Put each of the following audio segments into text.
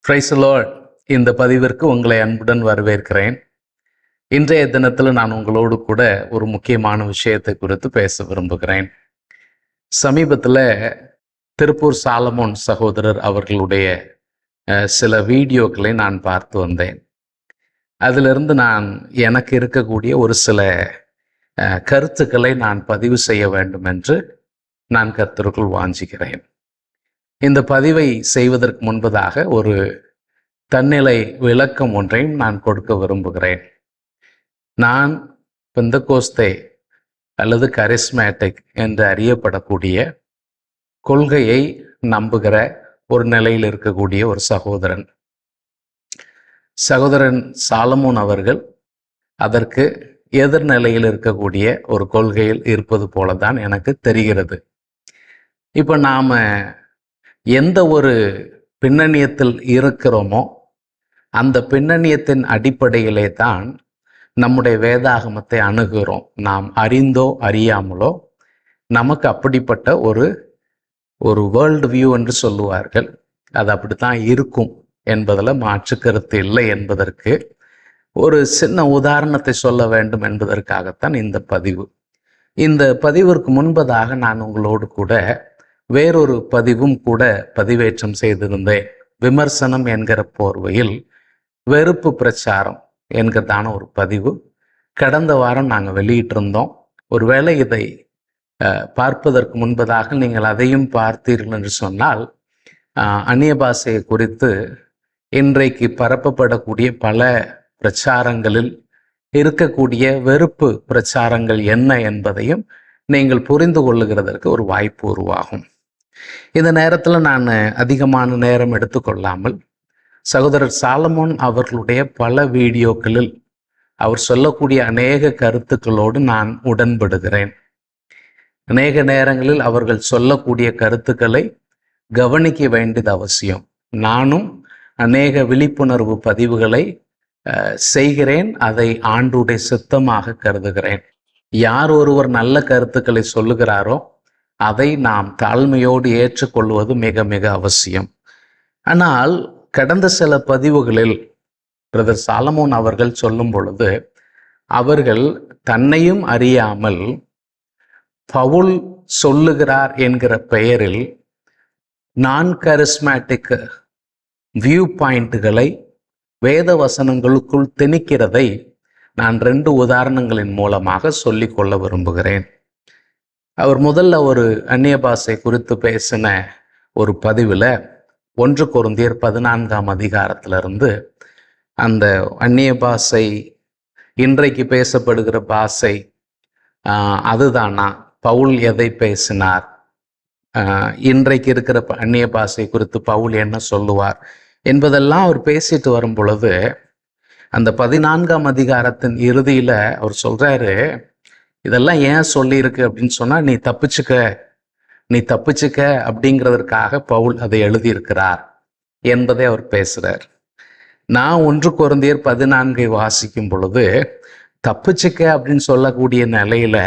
Praise the Lord. இந்த பதிவிற்கு உங்களை அன்புடன் வரவேற்கிறேன். இன்றைய தினத்தில் நான் உங்களோடு கூட ஒரு முக்கியமான விஷயத்தை குறித்து பேச விரும்புகிறேன். சமீபத்தில் திருப்பூர் சாலமோன் சகோதரர் அவர்களுடைய சில வீடியோக்களை நான் பார்த்து வந்தேன். அதிலிருந்து நான் எனக்கு இருக்கக்கூடிய ஒரு சில கருத்துக்களை நான் பதிவு செய்ய வேண்டும் என்று நான் கர்த்தருக்குள் வாஞ்சிக்கிறேன். இந்த பதிவை செய்வதற்கு முன்பதாக ஒரு தன்னிலை விளக்கம் ஒன்றையும் நான் கொடுக்க விரும்புகிறேன். நான் பெந்தகோஸ்தே அல்லது கரிஸ்மேட்டிக் என்று அறியப்படக்கூடிய கொள்கையை நம்புகிற ஒரு நிலையில் இருக்கக்கூடிய ஒரு சகோதரன் சாலமோன் அவர்கள் அதற்கு எதிர்நிலையில் இருக்கக்கூடிய ஒரு கொள்கையில் இருப்பது போலதான் எனக்கு தெரிகிறது. இப்போ நாம் எந்த ஒரு பின்னணியத்தில் இருக்கிறோமோ அந்த பின்னணியத்தின் அடிப்படையிலே தான் நம்முடைய வேதாகமத்தை அணுகுகிறோம். நாம் அறிந்தோ அறியாமலோ நமக்கு அப்படிப்பட்ட ஒரு வேர்ல்டு வியூ என்று சொல்லுவார்கள். அது அப்படித்தான் இருக்கும் என்பதில் மாற்று கருத்து இல்லை என்பதற்கு ஒரு சின்ன உதாரணத்தை சொல்ல வேண்டும் என்பதற்காகத்தான் இந்த பதிவு. இந்த பதிவிற்கு முன்பதாக நான் உங்களோடு கூட வேறொரு பதிவும் கூட பதிவேற்றம் செய்திருந்தேன். விமர்சனம் என்கிற போர்வையில் வெறுப்பு பிரச்சாரம் என்கிறதான ஒரு பதிவு கடந்த வாரம் நாங்கள் வெளியிட்டிருந்தோம். ஒருவேளை இதை பார்ப்பதற்கு முன்பதாக நீங்கள் அதையும் பார்த்தீர்கள் என்று சொன்னால் அந்நிய பாஷையை குறித்து இன்றைக்கு பரப்பப்படக்கூடிய பல பிரச்சாரங்களில் இருக்கக்கூடிய வெறுப்பு பிரச்சாரங்கள் என்ன என்பதையும் நீங்கள் புரிந்து கொள்ளுகிறதற்கு ஒரு வாய்ப்பு உருவாகும். இந்த நேரத்தில் நான் அதிகமான நேரம் எடுத்துக்கொள்ளாமல் சகோதரர் சாலமோன் அவர்களுடைய பல வீடியோக்களில் அவர் சொல்லக்கூடிய அநேக கருத்துக்களோடு நான் உடன்படுகிறேன். அநேக நேரங்களில் அவர்கள் சொல்லக்கூடிய கருத்துக்களை கவனிக்க வேண்டியது அவசியம். நானும் அநேக விழிப்புணர்வு பதிவுகளை செய்கிறேன். அதை ஆண்டுடைய சித்தமாக கருதுகிறேன். யார் ஒருவர் நல்ல கருத்துக்களை சொல்லுகிறாரோ அதை நாம் தாழ்மையோடு ஏற்றுக்கொள்வது மிக மிக அவசியம். ஆனால் கடந்த சில பதிவுகளில் பிரதர் சாலமோன் அவர்கள் சொல்லும் பொழுது அவர்கள் தன்னையும் அறியாமல் பவுல் சொல்லுகிறார் என்கிற பெயரில் நான் கரிஸ்மேட்டிக் வியூ பாயிண்ட்களை வேத வசனங்களுக்குள் திணிக்கிறதை நான் 2 உதாரணங்களின் மூலமாக சொல்லிக்கொள்ள விரும்புகிறேன். அவர் முதல்ல ஒரு அந்நிய பாஷை குறித்து பேசின ஒரு பதிவில் 1 கொரிந்தியர் 14ஆம் அதிகாரத்திலிருந்து அந்த அந்நிய பாஷை இன்றைக்கு பேசப்படுகிற பாஷை அதுதானா, பவுல் எதை பேசினார், இன்றைக்கு இருக்கிற அந்நிய பாஷை குறித்து பவுல் என்ன சொல்லுவார் என்பதெல்லாம் அவர் பேசிட்டு வரும் பொழுது அந்த 14ஆம் அதிகாரத்தின் இறுதியில் அவர் சொல்கிறாரு, இதெல்லாம் ஏன் சொல்லியிருக்கு அப்படின்னு சொன்னால் நீ தப்பிச்சுக்க அப்படிங்கிறதற்காக பவுல் அதை எழுதியிருக்கிறார் என்பதை அவர் பேசுகிறார். நான் 1 கொரிந்தியர் 14 வாசிக்கும் பொழுது தப்பிச்சுக்க அப்படின்னு சொல்லக்கூடிய நிலையில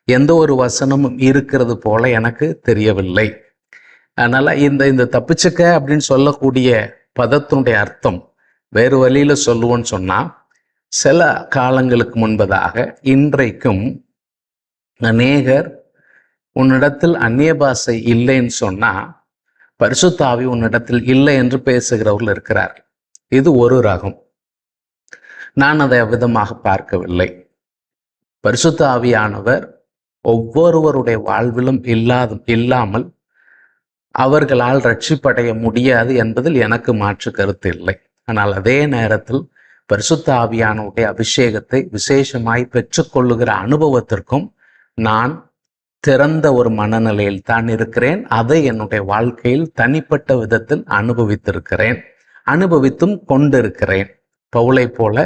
எந்த ஒரு வசனமும் இருக்கிறது போல எனக்கு தெரியவில்லை. அதனால இந்த தப்பிச்சுக்க அப்படின்னு சொல்லக்கூடிய பதத்தினுடைய அர்த்தம் வேறு வழியில சொல்லுவோன்னு சொன்னா, சில காலங்களுக்கு முன்பதாக இன்றைக்கும் அநேகர் உன்னிடத்தில் அந்நிய பாஷை இல்லைன்னு சொன்னா பரிசுத்த ஆவி உன்னிடத்தில் இல்லை என்று பேசுகிறவர்கள் இருக்கிறார். இது ஒரு ரகம். நான் அதை அவ்விதமாக பார்க்கவில்லை. பரிசுத்த ஆவியானவர் ஒவ்வொருவருடைய வாழ்விலும் இல்லாமல் அவர்களால் ரட்சிப்படைய முடியாது என்பதில் எனக்கு மாற்று கருத்து இல்லை. ஆனால் அதே நேரத்தில் பரிசுத்த ஆவியானவருடைய அபிஷேகத்தை விசேஷமாய் பெற்றுக்கொள்ளுகிற அனுபவத்திற்கும் நான் திறந்த ஒரு மனநிலையில் தான் இருக்கிறேன். அதை என்னுடைய வாழ்க்கையில் தனிப்பட்ட விதத்தில் அனுபவித்தும் கொண்டிருக்கிறேன். பவுலை போல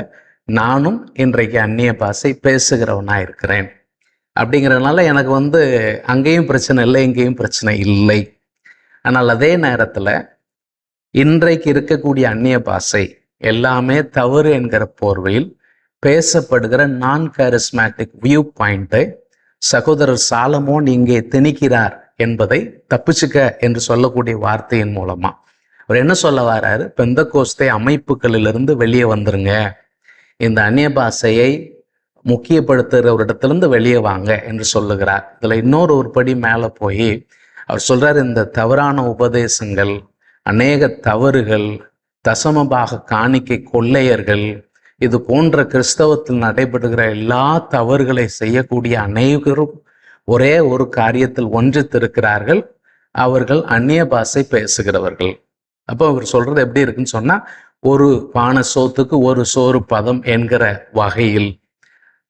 நானும் இன்றைக்கு அந்நிய பாஷை பேசுகிறவனாக இருக்கிறேன். அப்படிங்கிறதுனால எனக்கு அங்கேயும் பிரச்சனை இல்லை, இங்கேயும் பிரச்சனை இல்லை. ஆனால் அதே நேரத்தில் இன்றைக்கு இருக்கக்கூடிய அந்நிய பாஷை எல்லாமே தவறு என்கிற போர்வையில் பேசப்படுகிற நான் கரிஸ்மேட்டிக் வியூ பாயிண்ட்டை சகோதரர் சாலமோன் இங்கே திணிக்கிறார் என்பதை தப்பிச்சுக்க என்று சொல்லக்கூடிய வார்த்தையின் மூலமா அவர் என்ன சொல்ல வர்றாரு? பெந்தகோஸ்தே அமைப்புகளிலிருந்து வெளியே வந்துருங்க, இந்த அந்நிய பாஷையை முக்கியப்படுத்துகிற ஒரு இடத்துலேருந்து வெளியே வாங்க என்று சொல்லுகிறார். இதில் இன்னொரு ஒரு படி மேலே போய் அவர் சொல்கிறார், இந்த தவறான உபதேசங்கள், அநேக தவறுகள், தசமபாக காணிக்கை கொள்ளையர்கள், இது போன்ற கிறிஸ்தவத்தில் நடைபெறுகிற எல்லா தவறுகளை செய்யக்கூடிய அநேகரும் ஒரே ஒரு காரியத்தில் ஒன்றித்திருக்கிறார்கள், அவர்கள் அந்நிய பாஷை பேசுகிறவர்கள். அப்போ அவர் சொல்றது எப்படி இருக்குன்னு சொன்னா, ஒரு பானை சோத்துக்கு ஒரு சோறு பதம் என்கிற வகையில்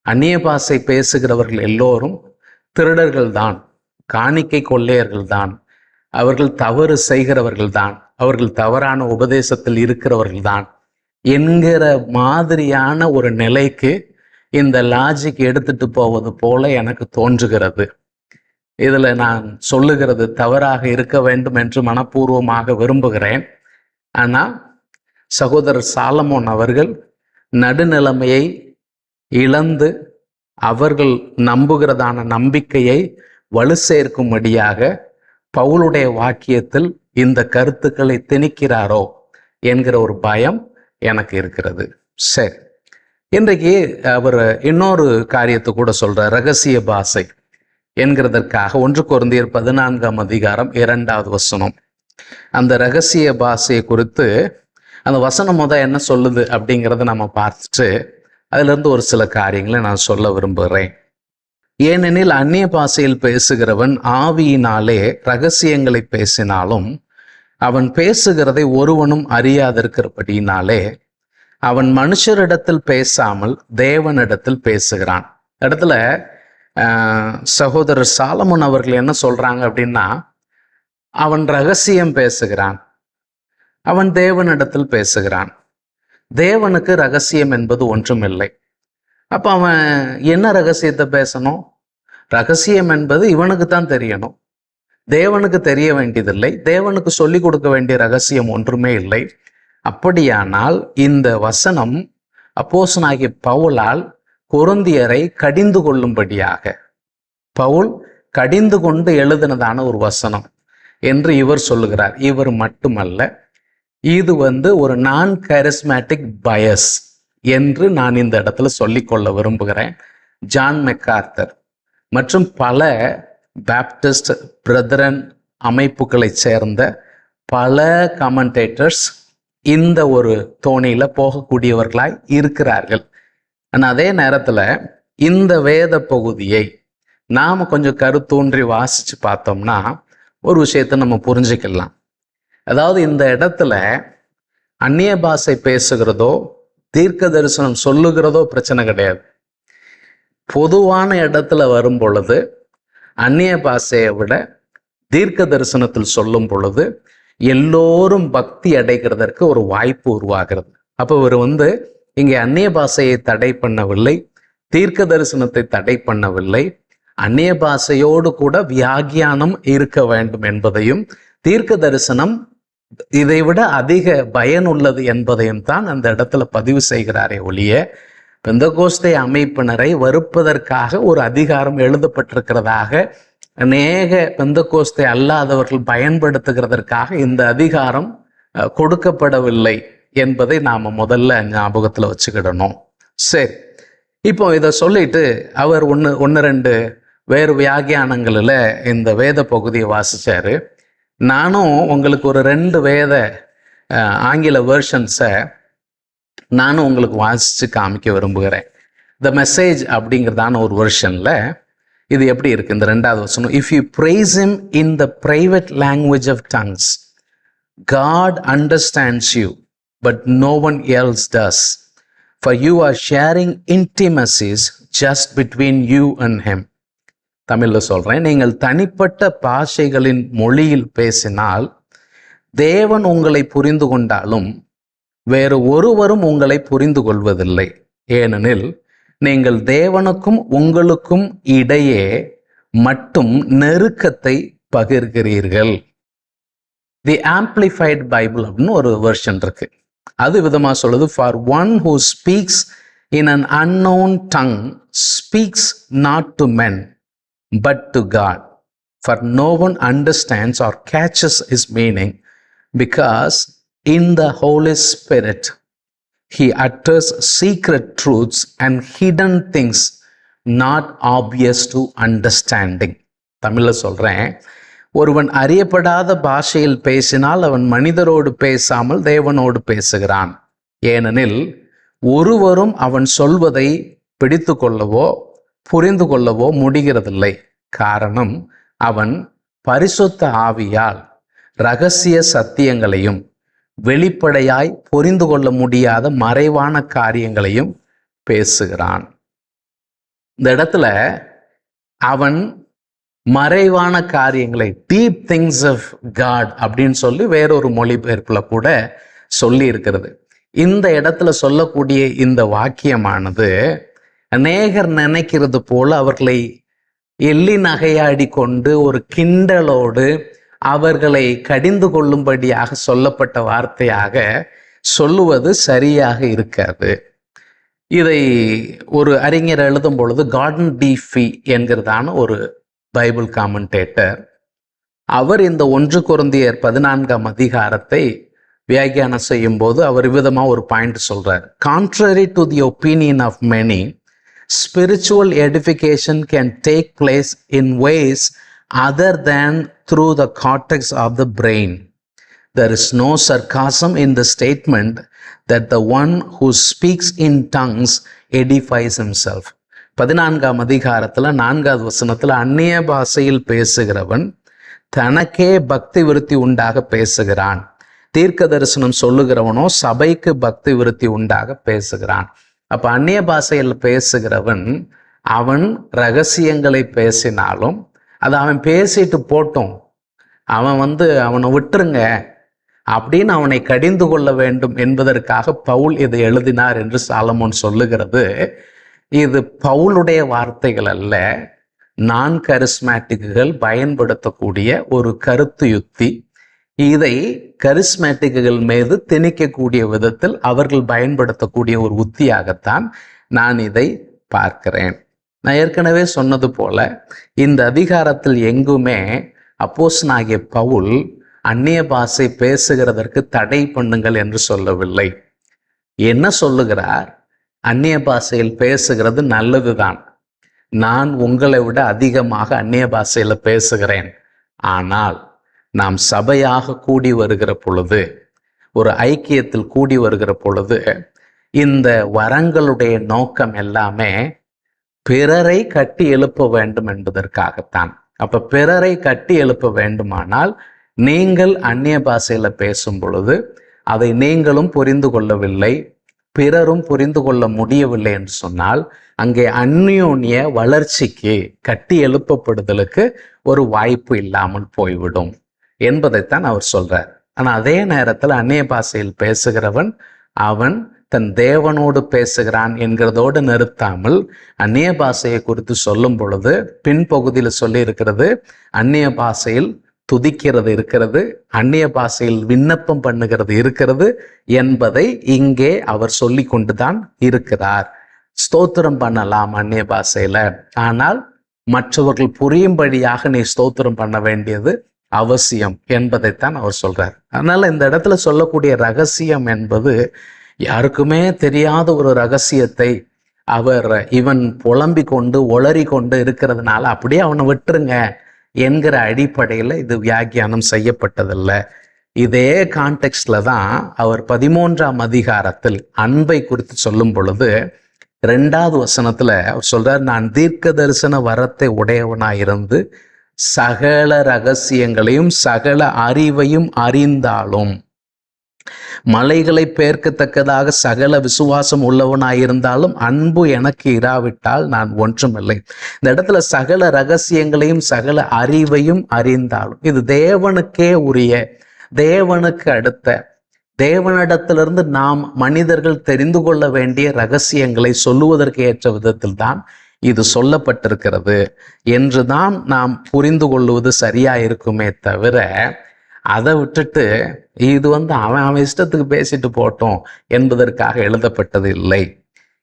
அந்நிய பாஷை பேசுகிறவர்கள் எல்லோரும் திருடர்கள் தான், காணிக்கை கொள்ளையர்கள் தான், அவர்கள் தவறு செய்கிறவர்கள் தான், அவர்கள் தவறான உபதேசத்தில் இருக்கிறவர்கள் தான் என்கிற மாதிரியான ஒரு நிலைக்கு இந்த லாஜிக் எடுத்துட்டு போவது போல எனக்கு தோன்றுகிறது. இதில் நான் சொல்லுகிறது தவறாக இருக்க வேண்டும் என்று மனப்பூர்வமாக விரும்புகிறேன். ஆனால் சகோதரர் சாலமோன் அவர்கள் நடுநிலைமையை இழந்து அவர்கள் நம்புகிறதான நம்பிக்கையை வலு சேர்க்கும்படியாக பவுலுடைய வாக்கியத்தில் இந்த கருத்துக்களை திணிக்கிறாரோ என்கிற ஒரு பயம் எனக்கு இருக்கிறது. சரி, இன்றைக்கு அவர் இன்னொரு காரியத்தை கூட சொல்றார். ரகசிய பாஷை என்கிறதற்காக 1 கொரிந்தியர் 14ஆம் அதிகாரம் 2வது வசனம். அந்த ரகசிய பாஷையை குறித்து அந்த வசனம் என்ன சொல்லுது அப்படிங்கிறத நம்ம பார்த்துட்டு அதிலிருந்து ஒரு சில காரியங்களை நான் சொல்ல விரும்புகிறேன். ஏனெனில் அந்நிய பாஷையில் பேசுகிறவன் ஆவியினாலே ரகசியங்களை பேசினாலும் அவன் பேசுகிறதை ஒருவனும் அறியாதிருக்கிறபடியினாலே அவன் மனுஷரிடத்தில் பேசாமல் தேவனிடத்தில் பேசுகிறான். இடத்துல சகோதரர் சாலமோன் அவர்கள் என்ன சொல்றாங்க அப்படின்னா, அவன் ரகசியம் பேசுகிறான், அவன் தேவனிடத்தில் பேசுகிறான். தேவனுக்கு ரகசியம் என்பது ஒன்றுமில்லை. அப்ப அவன் என்ன ரகசியத்தை பேசணும்? ரகசியம் என்பது இவனுக்கு தான் தெரியணும், தேவனுக்கு தெரிய வேண்டியதில்லை. தேவனுக்கு சொல்லிக் கொடுக்க வேண்டிய ரகசியம் ஒன்றுமே இல்லை. அப்படியானால் இந்த வசனம் அப்போஸ்தலனாகிய பவுலால் கொரிந்தியரை கடிந்து கொள்ளும்படியாக, பவுல் கடிந்து கொண்டு எழுதினதான ஒரு வசனம் என்று இவர் சொல்லுகிறார். இவர் மட்டுமல்ல, இது ஒரு நான் கரிஸ்மேட்டிக் பயஸ் என்று நான் இந்த இடத்துல சொல்லிக்கொள்ள விரும்புகிறேன். ஜான் மெக்கார்த்தர் மற்றும் பல பேப்டிஸ்ட் பிரதரன் அமைப்புகளை சேர்ந்த பல கமெண்டேட்டர்ஸ் இந்த ஒரு தோணியில போகக்கூடியவர்களாய் இருக்கிறார்கள். ஆனால் அதே நேரத்தில் இந்த வேத பகுதியை நாம் கொஞ்சம் கருத்தூன்றி வாசித்து பார்த்தோம்னா ஒரு விஷயத்தை நம்ம புரிஞ்சுக்கலாம். அதாவது இந்த இடத்துல அந்நிய பாஷை பேசுகிறதோ தீர்க்க தரிசனம் சொல்லுகிறதோ பிரச்சனை கிடையாது. பொதுவான இடத்துல வரும் பொழுது அந்நிய பாஷையை விட தீர்க்க தரிசனத்தில் சொல்லும் பொழுது எல்லோரும் பக்தி அடைகிறதற்கு ஒரு வாய்ப்பு உருவாகிறது. அப்போ இவர் இங்கே அந்நிய பாஷையை தடை பண்ணவில்லை, தீர்க்க தரிசனத்தை தடை பண்ணவில்லை. அந்நிய பாஷையோடு கூட வியாக்கியானம் இருக்க வேண்டும் என்பதையும், தீர்க்க தரிசனம் இதைவிட அதிக பயனுள்ளது என்பதையும் தான் அந்த இடத்துல பதிவு செய்கிறாரே ஒழிய, பெந்தகோஸ்தே அமைப்பினரை வெறுப்பதற்காக ஒரு அதிகாரம் எழுதப்பட்டிருக்கிறதாக அநேக பெந்தகோஸ்தே அல்லாதவர்கள் பயன்படுத்துகிறதற்காக இந்த அதிகாரம் கொடுக்கப்படவில்லை என்பதை நாம முதல்ல ஞாபகத்துல வச்சுக்கிடணும். சரி, இப்போ இதை சொல்லிட்டு அவர் ஒன்று ரெண்டு வேறு வியாக்கியானங்களில் இந்த வேத பகுதியை வாசிச்சாரு. நானும் உங்களுக்கு ஒரு 2 வேத ஆங்கில வேர்ஷன்ஸை நானும் உங்களுக்கு வாசித்து காமிக்க விரும்புகிறேன். த மெசேஜ் அப்படிங்கிறதான ஒரு வெர்ஷனில் இது எப்படி இருக்கு? இந்த 2வது வசனம், if you praise him in the private language of tongues, God understands you, but no one else does, for you are sharing intimacies just between you and him. தமிழ்ல சொல்றேன், நீங்கள் தனிப்பட்ட பாஷைகளின் மொழியில் பேசினால் தேவன் உங்களை புரிந்து கொண்டாலும் வேறு ஒருவரும் உங்களை புரிந்து கொள்வதில்லை. ஏனெனில் நீங்கள் தேவனுக்கும் உங்களுக்கும் இடையே மட்டும் நெருக்கத்தை பகிர்கிறீர்கள். தி ஆம்பிளிஃபைட் பைபிள் அப்படின்னு ஒரு வெர்ஷன் இருக்கு. அது விதமா சொல்லுது, for one who speaks in an unknown tongue speaks not to men but to God, for no one understands or catches his meaning, because in the Holy Spirit he utters secret truths and hidden things not obvious to understanding. தமிழ்ல சொல்றேன், ஒருவன் அறியப்படாத பாஷையில் பேசினால் அவன் மனிதரோடு பேசாமல் தேவனோடு பேசுகிறான். ஏனெனில் ஒருவரும் அவன் சொல்வதை பிடித்து கொள்ளவோ புரிந்து கொள்ளவோ முடிகிறதில்லை. காரணம், அவன் பரிசுத்த ஆவியால் இரகசிய சத்தியங்களையும் வெளிப்படையாய் புரிந்து கொள்ள முடியாத மறைவான காரியங்களையும் பேசுகிறான். இந்த இடத்துல அவன் மறைவான காரியங்களை, டீப் திங்ஸ் ஆஃப் காட் அப்படின்னு சொல்லி வேறொரு மொழிபெயர்ப்புல கூட சொல்லி இருக்கிறது. இந்த இடத்துல சொல்லக்கூடிய இந்த வாக்கியமானது அநேகர் நினைக்கிறது போல அவர்களை எள்ளி நகையாடி கொண்டு ஒரு கிண்டலோடு அவர்களை கடிந்து கொள்ளும்படியாக சொல்லப்பட்ட வார்த்தையாக சொல்லுவது சரியாக இருக்காது. இதை ஒரு அறிஞர் எழுதும் பொழுது கார்டன் டி ஃபீ என்கிறதான ஒரு பைபிள் காமெண்டேட்டர், அவர் இந்த 1 கொரிந்தியர் 14ஆம் அதிகாரத்தை வியாக்கியானம் செய்யும் போது அவர் விதமாக ஒரு பாயிண்ட் சொல்றார். Contrary to the opinion of many, spiritual edification can take place in ways other than through the cortex of the brain. There is no sarcasm in the statement that the one who speaks in tongues edifies himself. 14ஆம் அதிகாரத்தில் 4வது வசனத்தில் அந்நிய பாஷையில் பேசுகிறவன் தனக்கே பக்தி விருத்தி உண்டாக பேசுகிறான், தீர்க்க தரிசனம் சொல்லுகிறவனோ சபைக்கு பக்தி விருத்தி உண்டாக பேசுகிறான். அப்ப அந்நிய பாஷையில் பேசுகிறவன் அவன் ரகசியங்களை பேசினாலும் அது அவன் பேசிட்டு போட்டும், அவனை விட்டுருங்க அப்படின்னு அவனை கடிந்து கொள்ள வேண்டும் என்பதற்காக பவுல் இதை எழுதினார் என்று சாலமோன் சொல்லுகிறது. இது பவுலுடைய வார்த்தைகள் அல்ல, நான் கரிஸ்மேட்டிக்குகள் பயன்படுத்தக்கூடிய ஒரு கருத்து யுக்தி. இதை கரிஸ்மேட்டிக்குகள் மீது திணிக்கக்கூடிய விதத்தில் அவர்கள் பயன்படுத்தக்கூடிய ஒரு உத்தியாகத்தான் நான் இதை பார்க்கிறேன். நான் ஏற்கனவே சொன்னது போல இந்த அதிகாரத்தில் எங்குமே அப்போஸ்தலனாகிய பவுல் அந்நிய பாஷை பேசுகிறதற்கு தடை பண்ணுங்கள் என்று சொல்லவில்லை. என்ன சொல்லுகிறார்? அந்நிய பாஷையில் பேசுகிறது நல்லதுதான், நான் உங்களை விட அதிகமாக அந்நிய பாஷையில பேசுகிறேன். ஆனால் நாம் சபையாக கூடி வருகிற பொழுது, ஒரு ஐக்கியத்தில் கூடி வருகிற பொழுது, இந்த வரங்களுடைய நோக்கம் எல்லாமே பிறரை கட்டி எழுப்ப வேண்டும் என்பதற்காகத்தான். அப்ப பிறரை கட்டி எழுப்ப வேண்டுமானால் நீங்கள் அந்நிய பாஷையில பேசும் பொழுது அதை நீங்களும் புரிந்து கொள்ளவில்லை, பிறரும் புரிந்து கொள்ள முடியவில்லை என்று சொன்னால் அங்கே அந்யோன்ய வளர்ச்சிக்கு, கட்டி எழுப்பப்படுதலுக்கு ஒரு வாய்ப்பு இல்லாமல் போய்விடும் என்பதைத்தான் அவர் சொல்றார். ஆனா அதே நேரத்தில் அந்நிய பாஷையில் பேசுகிறவன் அவன் தன் தேவனோடு பேசுகிறான் என்கிறதோடு நிறுத்தாமல் அந்நிய பாஷையை குறித்து சொல்லும் பொழுது பின்பகுதியில் சொல்லி இருக்கிறது, அந்நிய பாஷையில் துதிக்கிறது இருக்கிறது, அந்நிய பாஷையில் விண்ணப்பம் பண்ணுகிறது இருக்கிறது என்பதை இங்கே அவர் சொல்லி கொண்டுதான் இருக்கிறார். ஸ்தோத்திரம் பண்ணலாம் அந்நிய பாஷையில, ஆனால் மற்றவர்கள் புரியும்படியாக நீ ஸ்தோத்திரம் பண்ண வேண்டியது அவசியம் என்பதைத்தான் அவர் சொல்றார். அதனால இந்த இடத்துல சொல்லக்கூடிய ரகசியம் என்பது யாருக்குமே தெரியாத ஒரு ரகசியத்தை இவன் புலம்பி கொண்டு ஒளறி கொண்டு இருக்கிறதுனால அப்படியே அவனை விட்டுருங்க என்கிற அடிப்படையில் இது வியாக்கியானம் செய்யப்பட்டதில்ல. இதே கான்டெக்ஸ்ட்ல தான் அவர் 13ஆம் அதிகாரத்தில் அன்பை குறித்து சொல்லும் பொழுது 2வது வசனத்துல அவர் சொல்றார், நான் தீர்க்க தரிசன வரத்தை உடையவனாயிருந்து சகல ரகசியங்களையும் சகல அறிவையும் அறிந்தாலும், மலைகளை பெயர்க்கத்தக்கதாக சகல விசுவாசம் உள்ளவனாயிருந்தாலும் அன்பு எனக்கு இராவிட்டால் நான் ஒன்றுமில்லை. இந்த இடத்துல சகல ரகசியங்களையும் சகல அறிவையும் அறிந்தாலும், இது தேவனுக்கே உரிய, தேவனுக்கு அடுத்த, தேவனிடத்திலிருந்து நாம் மனிதர்கள் தெரிந்து கொள்ள வேண்டிய ரகசியங்களை சொல்லுவதற்கு ஏற்ற விதத்தில் தான் இது சொல்லப்பட்டிருக்கிறது என்றுதான் நாம் புரிந்து கொள்வது சரியா இருக்குமே தவிர, அதை விட்டுட்டு இது அவன் இஷ்டத்துக்கு பேசிட்டு போட்டோம் என்பதற்காக எழுதப்பட்டது இல்லை.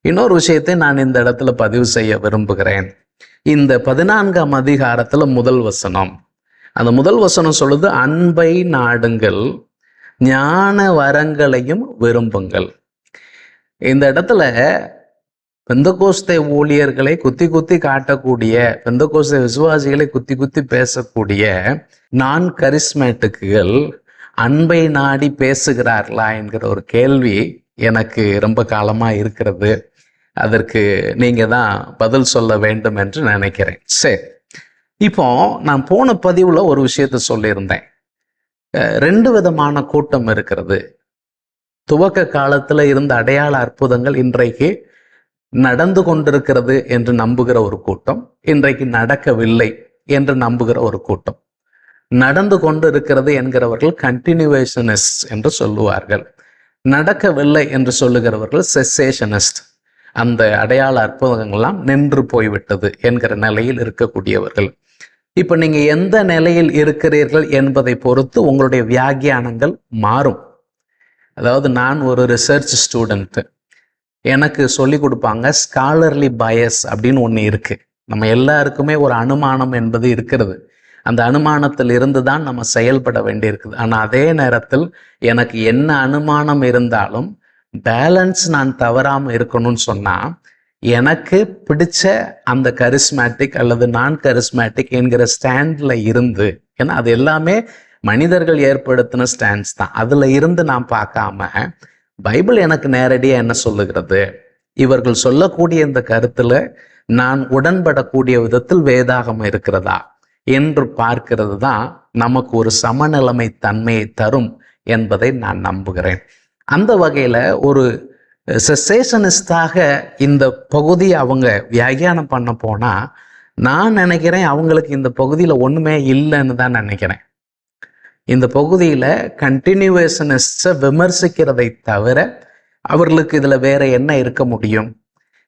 இன்னொரு விஷயத்தை நான் இந்த இடத்துல பதிவு செய்ய விரும்புகிறேன். இந்த 14ஆம் அதிகாரத்துல முதல் வசனம், அந்த முதல் வசனம் சொல்லுது, அன்பை நாடுங்கள், ஞான வரங்களையும் விரும்புங்கள். இந்த இடத்துல பெந்தகோஸ்தே ஊழியர்களை குத்தி குத்தி காட்டக்கூடிய, பெந்தகோஸ்தே விசுவாசிகளை குத்தி குத்தி பேசக்கூடிய நான் கரிஸ்மேட்டிக்குகள் அன்பை நாடி பேசுகிறார்களா என்கிற ஒரு கேள்வி எனக்கு ரொம்ப காலமா இருக்கிறது. அதற்கு நீங்க தான் பதில் சொல்ல வேண்டும் என்று நினைக்கிறேன். சரி, இப்போ நான் போன பதிவுல ஒரு விஷயத்த சொல்லியிருந்தேன். 2 விதமான கூட்டம் இருக்கிறது. துவக்க காலத்துல இருந்த அடையாள அற்புதங்கள் இன்றைக்கு நடந்து கொண்டிருக்கிறது என்று நம்புகிற ஒரு கூட்டம், இன்றைக்கு நடக்கவில்லை என்று நம்புகிற ஒரு கூட்டம். நடந்து கொண்டு இருக்கிறது என்கிறவர்கள் கண்டினியூவேஷனிஸ்ட் என்று சொல்லுவார்கள். நடக்கவில்லை என்று சொல்லுகிறவர்கள் செசேஷனிஸ்ட். அந்த அடையாள அற்புதங்கள்லாம் நின்று போய்விட்டது என்கிற நிலையில் இருக்கக்கூடியவர்கள். இப்ப நீங்க எந்த நிலையில் இருக்கிறீர்கள் என்பதை பொறுத்து உங்களுடைய வியாக்கியானங்கள் மாறும். அதாவது நான் ஒரு ரிசர்ச் ஸ்டூடெண்ட், எனக்கு சொல்லி கொடுப்பாங்க ஸ்காலர்லி பயஸ் அப்படின்னு ஒன்று இருக்கு. நம்ம எல்லாருக்குமே ஒரு அனுமானம் என்பது இருக்கிறது. அந்த அனுமானத்தில் இருந்து தான் நம்ம செயல்பட வேண்டியிருக்குது. ஆனால் அதே நேரத்தில் எனக்கு என்ன அனுமானம் இருந்தாலும் பேலன்ஸ் நான் தவறாமல் இருக்கணும்னு சொன்னால், எனக்கு பிடிச்ச அந்த கரிஸ்மேட்டிக் அல்லது நான் கரிஸ்மேட்டிக் என்கிற ஸ்டாண்டில் இருந்து, ஏன்னா அது எல்லாமே மனிதர்கள் ஏற்படுத்தின ஸ்டாண்ட்ஸ் தான், அதில் இருந்து நான் பார்க்காம பைபிள் எனக்கு நேரடியாக என்ன சொல்லுகிறது, இவர்கள் சொல்லக்கூடிய இந்த கருத்தில் நான் உடன்படக்கூடிய விதத்தில் வேதாகமம் இருக்கிறதா என்று பார்க்கிறது தான் நமக்கு ஒரு சமநிலைமை தன்மையை தரும் என்பதை நான் நம்புகிறேன். அந்த வகையில் ஒரு செசேஷனிஸ்டாக இந்த பகுதியை அவங்க வியாக்கியானம் பண்ண போனால், நான் நினைக்கிறேன் அவங்களுக்கு இந்த பகுதியில் ஒன்றுமே இல்லைன்னு தான் நினைக்கிறேன். இந்த பகுதியில் கண்டினியூவேஷனிஸ்டை விமர்சிக்கிறதை தவிர அவர்களுக்கு இதில் வேற என்ன இருக்க முடியும்?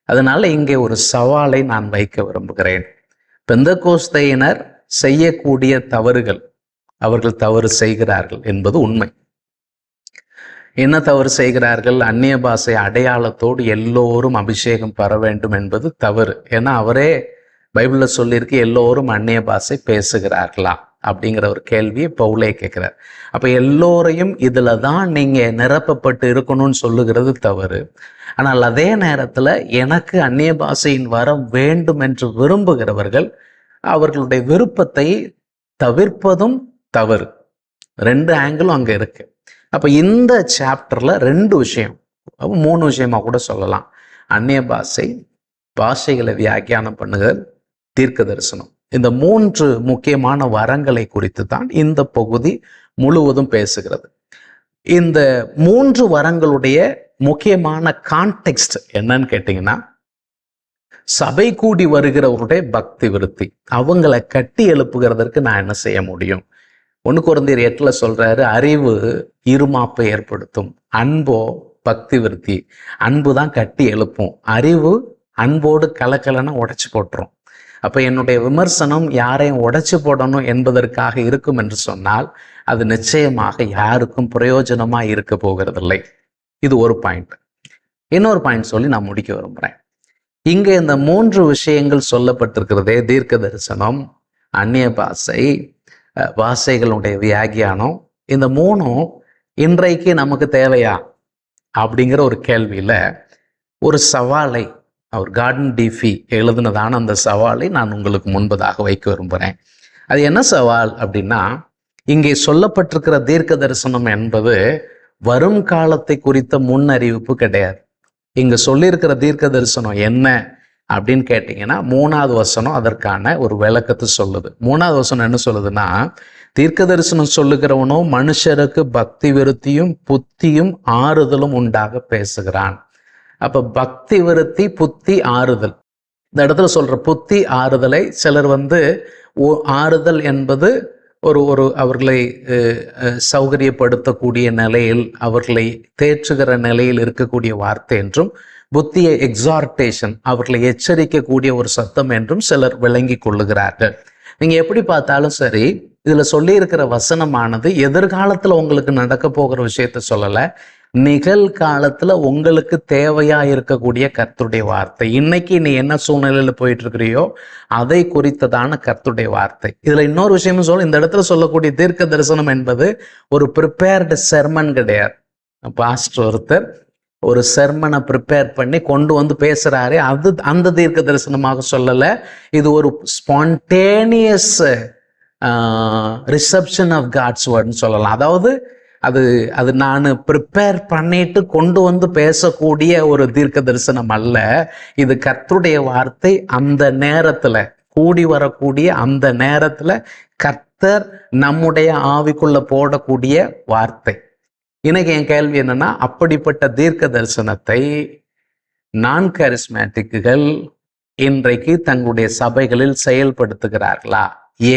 அதனால இங்கே ஒரு சவாலை நான் வைக்க விரும்புகிறேன். பெந்தகோஸ்தையினர் செய்யக்கூடிய தவறுகள், அவர்கள் தவறு செய்கிறார்கள் என்பது உண்மை. என்ன தவறு செய்கிறார்கள்? அந்நிய பாஷை அடையாளத்தோடு எல்லோரும் அபிஷேகம் பெற வேண்டும் என்பது தவறு. ஏன்னா அவரே பைபிளில் சொல்லியிருக்கு, எல்லோரும் அந்நிய பாஷை பேசுகிறார்களா அப்படிங்கிற ஒரு கேள்வியை பவுலே கேட்கிறார். அப்ப எல்லோரையும் இதுல தான் நீங்க நிரப்பப்பட்டு இருக்கணும்னு சொல்லுகிறது தவறு. ஆனால் அதே நேரத்துல எனக்கு அந்நிய பாஷையின் வரம் வேண்டும் என்று விரும்புகிறவர்கள் அவர்களுடைய விருப்பத்தை தவிர்ப்பதும் தவறு. 2 ஆங்கிளும் அங்க இருக்கு. அப்ப இந்த சாப்டர்ல 2 விஷயம், 3 விஷயமா கூட சொல்லலாம். அந்நிய பாஷை, பாஷைகளை வியாக்கியானம் பண்ணுதல், தீர்க்க தரிசனம். இந்த 3 முக்கியமான வரங்களை குறித்து தான் இந்த பகுதி முழுவதும் பேசுகிறது. இந்த 3 வரங்களுடைய முக்கியமான கான்டெக்ஸ்ட் என்னன்னு கேட்டீங்கன்னா, சபை கூடி வருகிறவருடைய பக்தி விருத்தி, அவங்களை கட்டி எழுப்புகிறதற்கு நான் என்ன செய்ய முடியும்? 1 கொரிந்தியர் 8 சொல்றாரு, அறிவு இருமாப்பை ஏற்படுத்தும், அன்போ பக்தி விருத்தி. அன்பு தான் கட்டி எழுப்பும், அறிவு அன்போடு கலக்கலன்னா உடைச்சு போட்டுரும். அப்ப என்னுடைய விமர்சனம் யாரையும் உடைச்சு போடணும் என்பதற்காக இருக்கும் என்று சொன்னால் அது நிச்சயமாக யாருக்கும் பிரயோஜனமா இருக்க போகிறதில்லை. இது ஒரு பாயிண்ட். இன்னொரு பாயிண்ட் சொல்லி நான் முடிக்க விரும்புறேன். இங்க இந்த 3 விஷயங்கள் சொல்லப்பட்டிருக்கிறதே, தீர்க்க தரிசனம், அந்நிய பாஷை, பாஷைகளுடைய வியாக்கியானம், இந்த 3ம் இன்றைக்கு நமக்கு தேவையா அப்படிங்கிற ஒரு கேள்வியில ஒரு சவாலை அவர் கார்டன் டிஃபி எழுதுனதான அந்த சவாலை நான் உங்களுக்கு முன்பதாக வைக்க விரும்புகிறேன். அது என்ன சவால் அப்படின்னா, இங்கே சொல்லப்பட்டிருக்கிற தீர்க்க தரிசனம் என்பது வரும் காலத்தை குறித்த முன்னறிவிப்பு கிடையாது. இங்க சொல்லியிருக்கிற தீர்க்க தரிசனம் என்ன அப்படின்னு கேட்டீங்கன்னா, 3வது வசனம் அதற்கான ஒரு விளக்கத்தை சொல்லுது. 3வது வசனம் என்ன சொல்லுதுன்னா, தீர்க்க தரிசனம் சொல்லுகிறவனோ மனுஷருக்கு பக்தி விருத்தியும் புத்தியும் ஆறுதலும் உண்டாக பேசுகிறான். அப்ப பக்தி விருத்தி, புத்தி, ஆறுதல். இந்த இடத்துல சொல்ற புத்தி ஆறுதலை சிலர் ஆறுதல் என்பது ஒரு அவர்களை சௌகரியப்படுத்தக்கூடிய நிலையில், அவர்களை தேற்றுகிற நிலையில் இருக்கக்கூடிய வார்த்தை என்றும், புத்தியை எக்ஸார்டேஷன், அவர்களை எச்சரிக்கக்கூடிய ஒரு சத்தம் என்றும் சிலர் விளங்கி கொள்ளுகிறார்கள். நீங்க எப்படி பார்த்தாலும் சரி, இதுல சொல்லி இருக்கிற வசனமானது எதிர்காலத்துல உங்களுக்கு நடக்க போகிற விஷயத்த சொல்லல, நிகழ்காலத்துல உங்களுக்கு தேவையா இருக்கக்கூடிய கர்த்தருடைய வார்த்தை. இன்னைக்கு நீ என்ன சூழ்நிலையில போயிட்டு இருக்கிறியோ அதை குறித்ததான கர்த்தருடைய வார்த்தை. இதுல இன்னொரு விஷயமும் சொல்ல, இந்த இடத்துல சொல்லக்கூடிய தீர்க்க தரிசனம் என்பது ஒரு ப்ரிப்பேர்டு செர்மன் கிடையாது. பாஸ்டர் ஒருத்தர் ஒரு செர்மனை ப்ரிப்பேர் பண்ணி கொண்டு வந்து பேசுறாரு, அது அந்த தீர்க்க தரிசனமாக சொல்லலை. இது ஒரு ஸ்பான்டேனியஸ் ரிசப்ஷன் ஆஃப் காட்ஸ் வேர்ட்னு சொல்லலாம். அதாவது அது நான் ப்ரிப்பேர் பண்ணிட்டு கொண்டு வந்து பேசக்கூடிய ஒரு தீர்க்க தரிசனம் அல்ல. இது கர்த்தருடைய வார்த்தை. அந்த நேரத்துல கூடி வரக்கூடிய அந்த நேரத்துல கர்த்தர் நம்முடைய ஆவிக்குள்ள போடக்கூடிய வார்த்தை. இன்னைக்கு என் கேள்வி என்னன்னா, அப்படிப்பட்ட தீர்க்க தரிசனத்தை நான் கரிஸ்மேட்டிக்குகள் இன்றைக்கு தங்களுடைய சபைகளில் செயல்படுத்துகிறார்களா?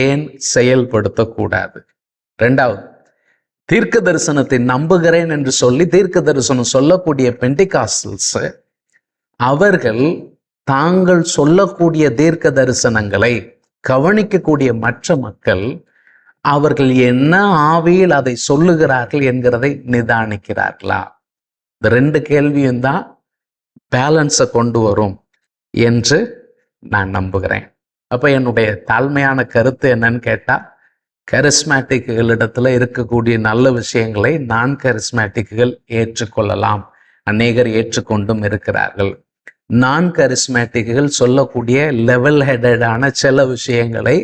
ஏன் செயல்படுத்தக்கூடாது? ரெண்டாவது, தீர்க்க தரிசனத்தை நம்புகிறேன் என்று சொல்லி தீர்க்க தரிசனம் சொல்லக்கூடிய பெண்டிகாஸ்டல்ஸ் அவர்கள் தாங்கள் சொல்லக்கூடிய தீர்க்க தரிசனங்களை கவனிக்கக்கூடிய மற்ற மக்கள் அவர்கள் என்ன ஆவியில் அதை சொல்லுகிறார்கள் என்கிறதை நிதானிக்கிறார்களா? இந்த ரெண்டு கேள்வியும் தான் பேலன்ஸை கொண்டு வரும் என்று நான் நம்புகிறேன். அப்போ என்னுடைய தாழ்மையான கருத்து என்னன்னு கேட்டால், கரிஸ்மேட்டிக்குகளிடத்துல இருக்கக்கூடிய நல்ல விஷயங்களை நான் கரிஸ்மேட்டிக்குகள் ஏற்றுக்கொள்ளலாம். அநேகர் ஏற்றுக்கொண்டும் இருக்கிறார்கள். நான் கரிஸ்மேட்டிக்குகள் சொல்லக்கூடிய லெவல் ஹெடடான சில விஷயங்களை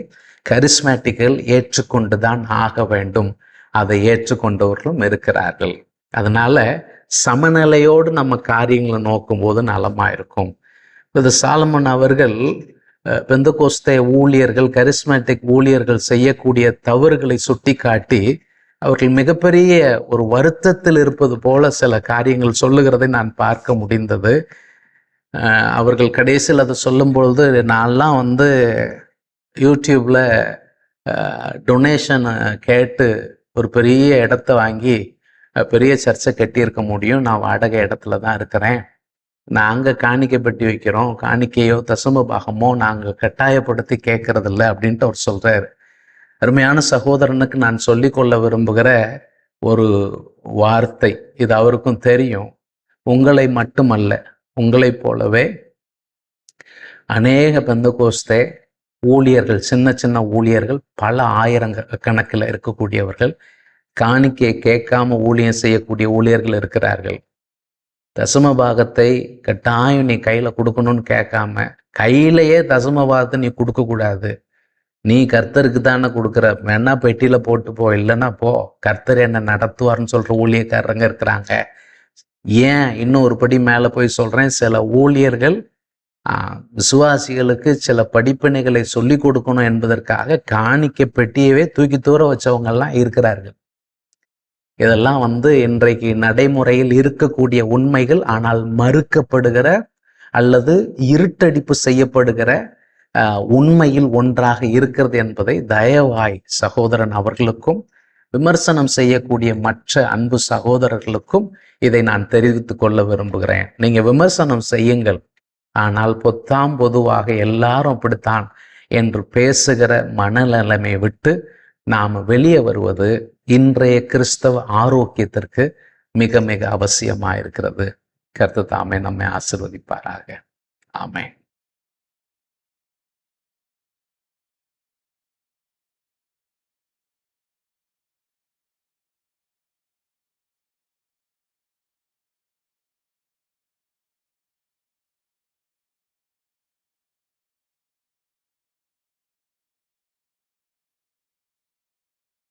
கரிஸ்மேட்டிக்குகள் ஏற்றுக்கொண்டுதான் ஆக வேண்டும். அதை ஏற்றுக்கொண்டவர்களும் இருக்கிறார்கள். அதனால சமநிலையோடு நம்ம காரியங்களை நோக்கும்போது நலமா இருக்கும். இது சாலமன் அவர்கள் பெந்தகோஸ்தே ஊழியர்கள், கரிஸ்மேட்டிக் ஊழியர்கள் செய்யக்கூடிய தவறுகளை சுட்டி காட்டி அவர்கள் மிகப்பெரிய ஒரு வருத்தத்தில் இருப்பது போல சில காரியங்கள் சொல்லுகிறதை நான் பார்க்க முடிந்தது. அவர்கள் கடைசியில் அதை சொல்லும் பொழுது, நான்லாம் யூடியூப்ல டொனேஷன் கேட்டு ஒரு பெரிய இடத்த வாங்கி பெரிய சர்ச்சை கட்டியிருக்க முடியும். நான் வாடகை இடத்துல தான் இருக்கிறேன். நாங்கள் காணிக்கை பெட்டி வைக்கிறோம், காணிக்கையோ தசம பாகமோ நாங்கள் கட்டாயப்படுத்தி கேட்கறதில்ல அப்படின்ட்டு அவர் சொல்கிறார். அருமையான சகோதரனுக்கு நான் சொல்லிக்கொள்ள விரும்புகிற ஒரு வார்த்தை, இது அவருக்கும் தெரியும். உங்களை மட்டுமல்ல, உங்களைப் போலவே அநேக பெந்தகோஸ்தே ஊழியர்கள், சின்ன சின்ன ஊழியர்கள், பல ஆயிரக்கணக்கில் இருக்கக்கூடியவர்கள், காணிக்கையை கேட்காம ஊழியம் செய்யக்கூடிய ஊழியர்கள் இருக்கிறார்கள். தசம பாகத்தை கட்டாயம் நீ கையில் கொடுக்கணும்னு கேட்காம, கையிலையே தசம பாகத்தை நீ கொடுக்கக்கூடாது. நீ கர்த்தருக்கு தானே கொடுக்குற, வேணா பெட்டியில் போட்டு போ, இல்லைன்னா போ, கர்த்தர் என்ன நடத்துவார்னு சொல்கிற ஊழியக்காரங்க இருக்கிறாங்க. ஏன் இன்னும் ஒரு படி மேலே போய் சொல்கிறேன், சில ஊழியர்கள் விசுவாசிகளுக்கு சில படிப்பினைகளை சொல்லி கொடுக்கணும் என்பதற்காக காணிக்கை பெட்டியவே தூக்கி தூர வச்சவங்கெல்லாம் இருக்கிறார்கள். இதெல்லாம் இன்றைக்கு நடைமுறையில் இருக்கக்கூடிய உண்மைகள். ஆனால் மறுக்கப்படுகிற அல்லது இருட்டடிப்பு செய்யப்படுகிற உண்மையில் ஒன்றாக இருக்கிறது என்பதை தயவாய் சகோதரன் அவர்களுக்கும் விமர்சனம் செய்யக்கூடிய மற்ற அன்பு சகோதரர்களுக்கும் இதை நான் தெரிவித்துக் கொள்ள விரும்புகிறேன். நீங்க விமர்சனம் செய்யுங்கள், ஆனால் பொதுவாக எல்லாரும் அப்படித்தான் என்று பேசுகிற மனநிலைமை விட்டு நாம் வெளியே வருவது இன்றைய கிறிஸ்தவ ஆரோக்கியத்திற்கு மிக மிக அவசியமாயிருக்கிறது. கர்த்தர் தாமே நம்மை ஆசீர்வதிப்பாராக. ஆமென்.